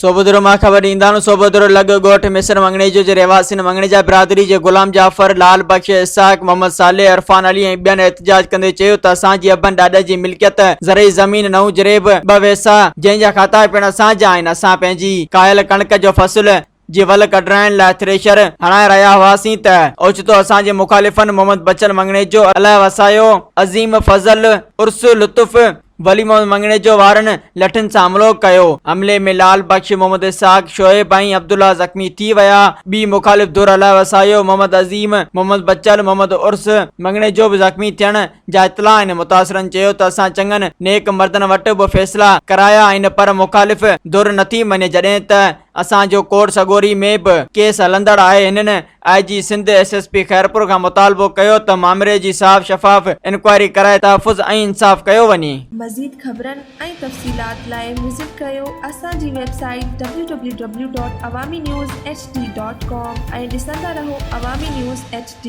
सोबुदरो मां ख़बर ईंदान सोबुदरो लग गोठ मिस्र मंगणेजो जे रहवासी मंगणेजा बिरादरी जे गुलाम जाफर लाल बख्श इसाक मोहम्मद साले इरफान अली ऐं ॿियनि एहतजाज कंदे चयो त असांजी अबन ॾाॾा जी मिल्कियत ज़रई ज़मीन नऊ जरेब ॿ वेसा जंहिंजा खाता पिण असांजा आहिनि। असां पंहिंजी कायल कणक जो फसल जी वल कढाइण लाइ थ्रेशर हणाए रहिया हुआसीं त ओचितो असांजे मुखालिफ़नि मोहम्मद बचन मंगणेजो अलाह वसायो अज़ीम फज़ल उर्स लुत्फ वली मोहम्मद मंगणेजो वारनि लठिन सां हमलो कयो। हमले में लाल बख्श मोहम्मद इसाक शोएब ऐं अब्दुल्ला ज़ख्मी थी विया। ॿी मुखालिफ़ धुर अलाह वसायो मोहम्मद अज़ीम मोहम्मद बचल मोहम्मद उर्स मंगणेजो बि ज़ख्मी थियण जा इतला आहिनि। मुतासिरनि चयो त असां चङनि नेक मर्दनि वटि बि फ़ैसिला कराया आहिनि पर मुखालिफ़ धुर नथी मञे जॾहिं त असांजो कोर्ट सगोरी में बि केस हलंदड़ आहे। हिननि IG सिंध SSP खैरपुर खां मुतालबो कयो त मामले जी साफ़ शफ़ाफ़ इंक्वायरी कराए तहफ़ुज़ ऐं इंसाफ़ कयो वञे। मज़ीद ख़बरनि ऐं तफ़सीलात लाइ विज़िट कयो असांजी वेबसाइट www.awamiNewsHD.com ऐं ॾिसंदा रहो अवामी न्यूज़ HD।